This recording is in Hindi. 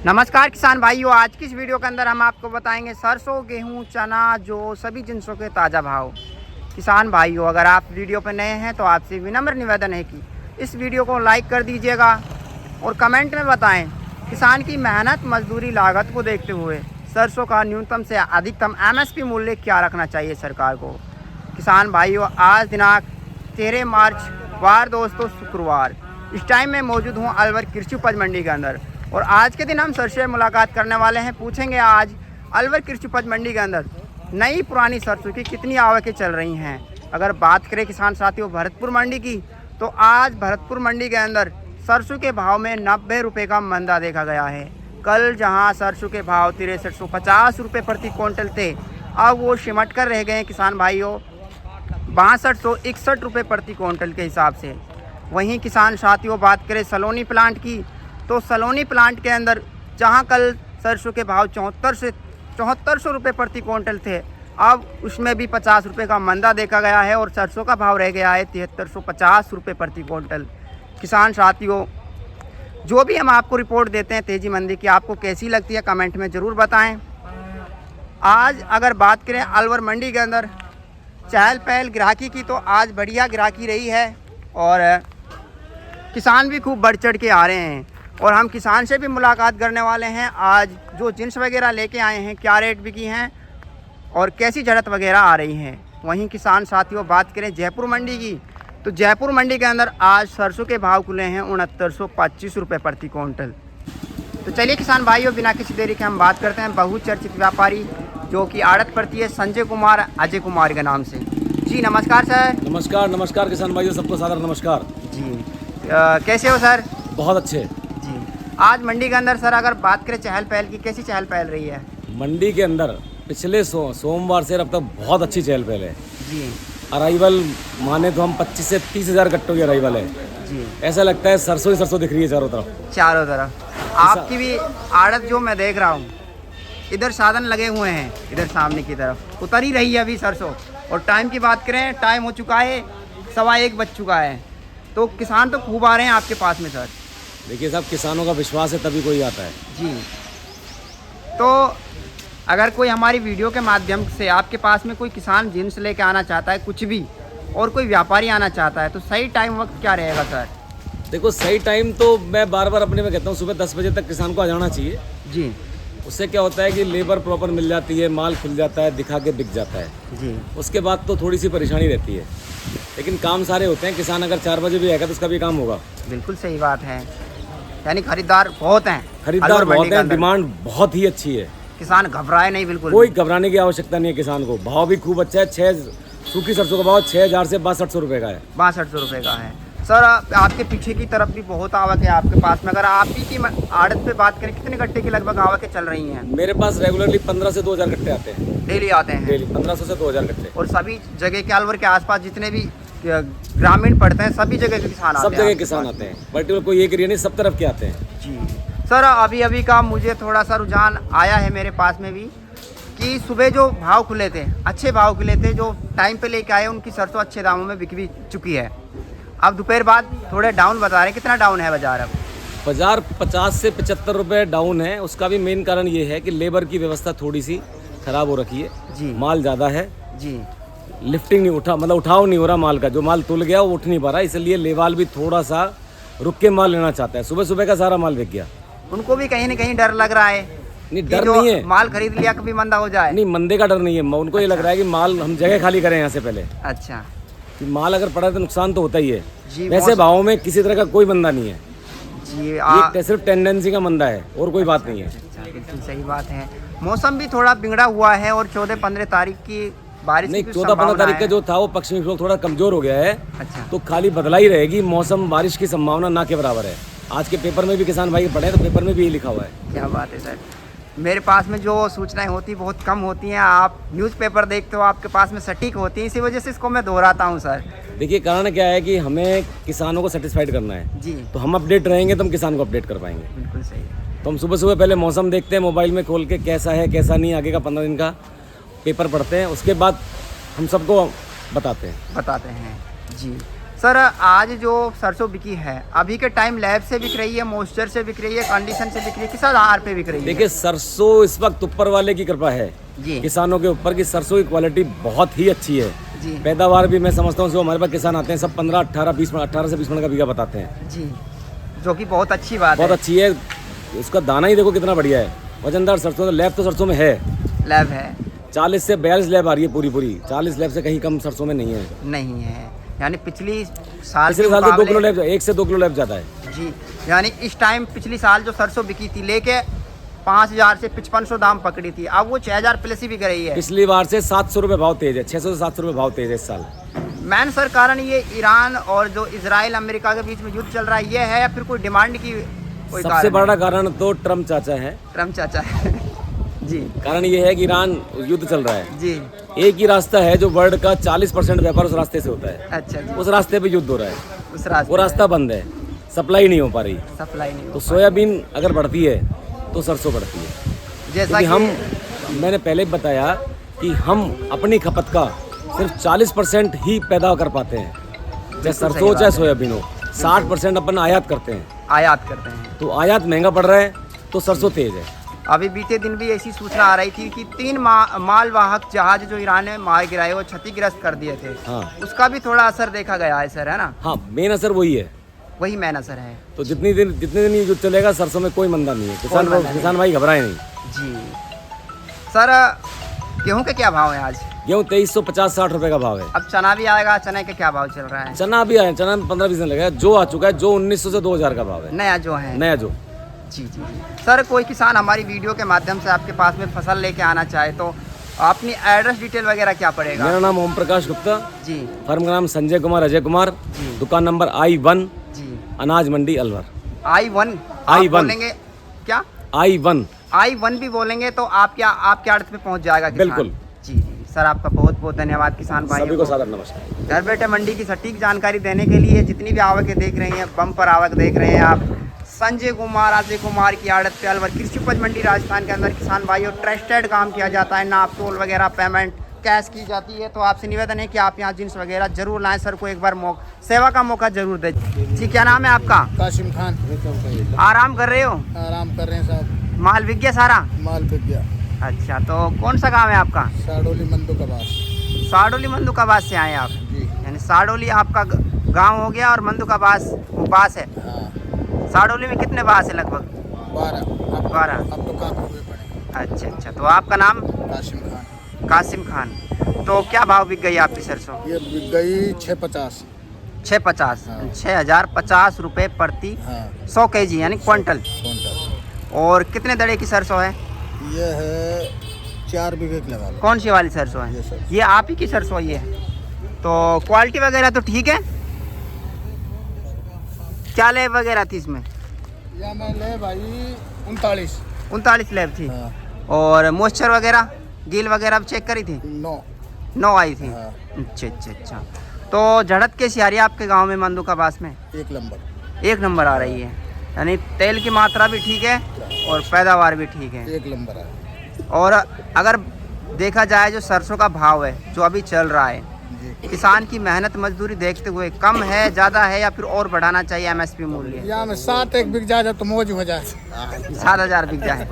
नमस्कार किसान भाइयों, आज की इस वीडियो के अंदर हम आपको बताएंगे सरसों, गेहूं, चना, जो सभी जिनसों के ताज़ा भाव। किसान भाइयों, अगर आप वीडियो पर नए हैं तो आपसे विनम्र निवेदन है कि इस वीडियो को लाइक कर दीजिएगा और कमेंट में बताएं किसान की मेहनत मजदूरी लागत को देखते हुए सरसों का न्यूनतम से अधिकतम MSP मूल्य क्या रखना चाहिए सरकार को। किसान भाइयों, आज दिनांक 13 मार्च वार दोस्तों शुक्रवार, इस टाइम में मौजूद हूँ अलवर कृषि उपज मंडी के अंदर और आज के दिन हम सरसों से मुलाकात करने वाले हैं। पूछेंगे आज अलवर कृषि उपज मंडी के अंदर नई पुरानी सरसों की कितनी आवकें चल रही हैं। अगर बात करें किसान साथियों भरतपुर मंडी की, तो आज भरतपुर मंडी के अंदर सरसों के भाव में 90 रुपये का मंदा देखा गया है। कल जहां सरसों के भाव 6350 रुपये प्रति क्विंटल थे, अब वो सिमट कर रह गए हैं किसान भाइयों 6261 रुपये प्रति क्विंटल के हिसाब से। वहीं किसान साथियों बात करें सलोनी प्लांट की, तो सलोनी प्लांट के अंदर जहां कल सरसों के भाव 7400 रुपये प्रति क्विंटल थे, अब उसमें भी 50 रुपये का मंदा देखा गया है और सरसों का भाव रह गया है 7350 रुपये प्रति क्विंटल। किसान साथियों, जो भी हम आपको रिपोर्ट देते हैं तेजी मंदी की, आपको कैसी लगती है कमेंट में ज़रूर बताएं। आज अगर बात करें अलवर मंडी के अंदर चहल पहल ग्राहकी की, तो आज बढ़िया ग्राहकी रही है और किसान भी खूब बढ़ चढ़ के आ रहे हैं और हम किसान से भी मुलाकात करने वाले हैं। आज जो जिन्स वगैरह लेके आए हैं, क्या रेट बिकी हैं और कैसी जड़त वगैरह आ रही हैं। वहीं किसान साथियों बात करें जयपुर मंडी की, तो जयपुर मंडी के अंदर आज सरसों के भाव खुले हैं 6925 रुपये प्रति क्विंटल। तो चलिए किसान भाइयों, बिना किसी देरी के हम बात करते हैं बहुचर्चित व्यापारी जो कि आड़त पड़ती है संजय कुमार अजय कुमार के नाम से। जी नमस्कार सर। नमस्कार नमस्कार किसान भाइयों, सबको सादर नमस्कार जी। कैसे हो सर? बहुत अच्छे। जी, आज मंडी के अंदर सर अगर बात करें चहल पहल की, कैसी चहल पहल रही है? मंडी के अंदर पिछले सोमवार से अब तक बहुत अच्छी चहल पहल है जी। अराइवल माने तो हम 25 से 30 हज़ार गट्टों की अराइवल है जी। ऐसा लगता है सरसों ही सरसों दिख रही है चारों तरफ। आपकी भी आड़त जो मैं देख रहा हूँ, इधर साधन लगे हुए हैं, इधर सामने की तरफ उतर ही रही है अभी सरसों। और टाइम की बात करें, टाइम हो चुका है 1:15 बज चुका है, तो किसान तो खूब आ रहे हैं आपके पास में सर। देखिए साहब, किसानों का विश्वास है तभी कोई आता है जी। तो अगर कोई हमारी वीडियो के माध्यम से आपके पास में कोई किसान जिन्स लेके आना चाहता है कुछ भी, और कोई व्यापारी आना चाहता है, तो सही टाइम वक्त क्या रहेगा सर? देखो सही टाइम तो मैं बार बार अपने में कहता हूँ, सुबह 10 बजे तक किसान को आ जाना चाहिए जी। उससे क्या होता है कि लेबर प्रॉपर मिल जाती है, माल खुल जाता है, दिखा के बिक जाता है जी। उसके बाद तो थोड़ी सी परेशानी रहती है, लेकिन काम सारे होते हैं। किसान अगर 4 बजे भी आएगा तो उसका भी काम होगा। बिल्कुल सही बात है, यानी खरीदार बहुत हैं, खरीदार बहुत हैं, डिमांड बहुत ही अच्छी है। किसान घबराए नहीं, बिल्कुल कोई घबराने की आवश्यकता नहीं है किसान को। भाव भी खूब अच्छा है। सूखी सरसों का भाव 6000 से 6200 रुपये का है। 6200 रुपये का है सर। आपके पीछे की तरफ भी बहुत आवक है आपके पास में। अगर आप ही की आड़त पे बात करें, कितने गट्टे की लगभग आवकें चल रही हैं? मेरे पास रेगुलरली 15 से 2000 गट्टे आते हैं। डेली आते हैं? डेली 1500 से 2000 गट्टे। और सभी जगह के अलवर के आसपास जितने भी ग्रामीण पड़ते हैं, सभी जगह के किसान आते हैं? सब जगह किसान आते हैं, पर्टिकुलर कोई एक एरिया नहीं, सब तरफ के आते हैं जी। सर अभी अभी का मुझे थोड़ा सा रुझान आया है मेरे पास में भी कि सुबह जो भाव खुले थे, अच्छे भाव खुले थे, जो टाइम पे लेके आए उनकी सरसों अच्छे दामों में बिक भी चुकी है। अब दोपहर बाद थोड़े डाउन बता रहे हैं, कितना डाउन है बाजार? अब बाजार 50 से 75 रुपये डाउन है। उसका भी मेन कारण ये है कि लेबर की व्यवस्था थोड़ी सी खराब हो रखी है जी। माल ज़्यादा है जी। लिफ्टिंग नहीं उठाव नहीं हो रहा माल का। जो माल तुल गया वो उठ नहीं पा रहा, इसलिए लेवाल भी थोड़ा सा रुक के माल लेना चाहता है। सुबह सुबह का सारा माल बिक गया। उनको भी कहीं ना कहीं डर लग रहा है? नहीं, डर नहीं है। माल खरीद लिया कभी मंदा हो जाए? नहीं, मंदे का डर नहीं है। उनको ये लग रहा है कि माल हम जगह खाली करें यहाँ से पहले। अच्छा। कि माल अगर पड़ा तो नुकसान तो होता ही है जी। वैसे भावों में किसी तरह का कोई मंदा नहीं है जी। ये सिर्फ टेंडेंसी का मंदा है और कोई बात नहीं है। अच्छा, बिल्कुल सही बात है। मौसम भी थोड़ा बिगड़ा हुआ है और 14-15 तारीख की बारिश नहीं, की 14-15 तारीख का जो था वो पश्चिमी विक्षोभ थोड़ा कमजोर हो गया है। अच्छा। तो खाली बदला ही रहेगी। मौसम बारिश की संभावना ना के बराबर है। आज के पेपर में भी किसान भाई पढ़े तो पेपर में भी यही लिखा हुआ है। क्या बात है सर। मेरे पास में जो सूचनाएं होती बहुत कम होती हैं, आप न्यूज़पेपर देखते हो, आपके पास में सटीक होती हैं, इसी वजह से इसको मैं दोहराता हूं सर। देखिए कारण क्या है कि हमें किसानों को सेटिस्फाइड करना है जी। तो हम अपडेट रहेंगे तो हम किसान को अपडेट कर पाएंगे। बिल्कुल सही। तो हम सुबह सुबह पहले मौसम देखते हैं मोबाइल में खोल के, कैसा है कैसा नहीं, आगे का 15 दिन का पेपर पढ़ते हैं, उसके बाद हम सबको बताते हैं जी। सर आज जो सरसों बिकी है अभी के टाइम लैब से बिक रही है, मॉइस्चर से बिक रही है, कंडीशन से बिक रही है, किस आधार पे बिक रही है? देखिए सरसों इस वक्त ऊपर वाले की कृपा है जी किसानों के ऊपर की सरसों की क्वालिटी बहुत ही अच्छी है। जी पैदावार भी मैं समझता हूँ जो हमारे पास किसान आते हैं सब 15, 18, 20 मन 18 से 20 मन का बीघा बताते हैं जी, जो कि बहुत अच्छी बात बहुत है। अच्छी है। उसका दाना ही देखो कितना बढ़िया है, वजनदार सरसों। लैब तो सरसों में है, लैब है 40 से 42 लैब आ रही है पूरी 40 लैब से कहीं कम सरसों में नहीं है। नहीं है, यानी पिछली साल पिछले के साल से 2 मुकाबले- किलो लैब 1 से 2 किलो लैब ज़्यादा है जी, यानी इस टाइम पिछली साल जो सरसों बिकी थी लेके 5000 से 5500 दाम पकड़ी थी, अब वो 6000 प्लस ही बिक रही है। पिछली बार से 700 रुपये भाव तेज है, 600 से 700 रुपये भाव तेज है इस साल। मैन सर कारण ये ईरान और जो इजराइल अमेरिका के बीच में युद्ध चल रहा है ये है या फिर कोई डिमांड की कोई सबसे कारण बड़ा है? कारण तो ट्रम्प चाचा है। ट्रम्प चाचा है जी कारण ये है कि ईरान युद्ध चल रहा है, जी, एक ही रास्ता है जो वर्ल्ड का 40% व्यापार उस रास्ते से होता है, अच्छा जी, उस रास्ते पे युद्ध हो रहा है, उस रास्ते वो रास्ता बंद है, सप्लाई नहीं हो पा रही। सप्लाई नहीं हो तो सोयाबीन अगर बढ़ती है तो सरसों बढ़ती है। जैसा क्योंकि कि मैंने पहले भी बताया कि हम अपनी खपत का सिर्फ 40% ही पैदा कर पाते हैं, चाहे सही सरसों बात चाहे है। सोयाबीन हो। 60% अपन आयात करते हैं, आयात करते हैं। तो आयात महंगा पड़ रहा है तो सरसों तेज है। अभी बीते दिन भी ऐसी सूचना आ रही थी कि 3 मालवाहक जहाज जो ईरान ने मार गिराए वो क्षतिग्रस्त कर दिए थे, हाँ उसका भी थोड़ा असर देखा गया है सर, है ना? हाँ, मेन असर वही है। वही मैन असर है तो जितने दिन ये युद्ध चलेगा सरसों में कोई मंदा नहीं है, कोई मंदा नहीं। किसान भाई घबराए नहीं। जी। सर गेहूं के क्या भाव है आज? गेहूँ 2350-60 रुपए का भाव है। अब चना भी आएगा, चने के क्या भाव चल रहा है? चना भी आया, चना में 15-20 दिन लगेगा। जो आ चुका है, जो 1900 से 2000 का भाव है नया जो है नया जो। जी जी जी। सर कोई किसान हमारी वीडियो के माध्यम से आपके पास में फसल लेके आना चाहे तो अपनी एड्रेस डिटेल वगैरह क्या पड़ेगा? मेरा नाम ओम प्रकाश गुप्ता, जी फर्म का नाम संजय कुमार अजय कुमार, जी। दुकान नंबर I1, जी। अनाज मंडी अलवर। I1 I1 बोलेंगे क्या? I1 I1 भी बोलेंगे तो आपके आड़त पे पहुंच जाएगा किसान। बिल्कुल। जी जी सर, आपका बहुत बहुत धन्यवाद किसान सभी भाइयों को को सादर नमस्कार। घर बैठे मंडी की सटीक जानकारी देने के लिए। जितनी भी आवकें देख रहे हैं, बम्पर आवक देख रहे हैं आप, संजय कुमार अजय कुमार की आड़त पे अलवर कृषि उपज मंडी राजस्थान के अंदर किसान भाइयों ट्रस्टेड काम किया जाता है, नाप तोल वगैरह पेमेंट कैश की जाती है। तो आपसे निवेदन है कि आप यहाँ जींस वगैरह जरूर लाएं, सर को एक बार सेवा का मौका जरूर दें। जी क्या नाम है आपका? कासिम खान। आराम कर रहे हो? आराम कर रहे हैं साहब, माल बिक गया सारा? माल बिक गया। अच्छा, तो कौन सा गाँव है आपका? साडोली मंदो का बास। साडोली मंदुकाबाद से आए आप? जी यानी साडोली आपका गांव हो गया और मंदुकाबाद वो बास है। हाँ, साडोली में कितने बास है? लगभग 12। 12। अब तो काफी हुए पड़े। अच्छा अच्छा, तो आपका नाम? कासिम खान। कासिम खान। तो क्या भाव बिक गई आपकी सरसों? ये बिक गई 650। 650। हाँ। 6050 रुपये प्रति हाँ 100 kg यानी क्विंटल। क्विंटल। और कितने दड़े की सरसों है? ये है 4 बीघे की लगा लो। कौन सी वाली सरसों ये है? सरसों। ये आप ही की सरसों ये है? तो क्वालिटी वगैरह तो ठीक है? क्या लेब वगैरह थी इसमें? या मैं ले भाई 39। 39 लेब थी। हाँ और मॉइस्चर वगैरह गील वगैरह अब चेक करी थी? 9। 9 आई थी। हाँ अच्छा अच्छा अच्छा। तो झड़त कैसी आ रही है आपके गांव में मंदुकाबास में? 1 नंबर। 1 नंबर आ रही है, यानी तेल की मात्रा भी ठीक है और पैदावार भी ठीक है। 1 नंबर है और अगर देखा जाए जो सरसों का भाव है जो अभी चल रहा है, जी। किसान की मेहनत मजदूरी देखते हुए कम है, ज़्यादा है या फिर और बढ़ाना चाहिए एमएसपी मूल्य? या में 7 एक बिक जाए तो मौज हो जाए। 7000 बिक जाए।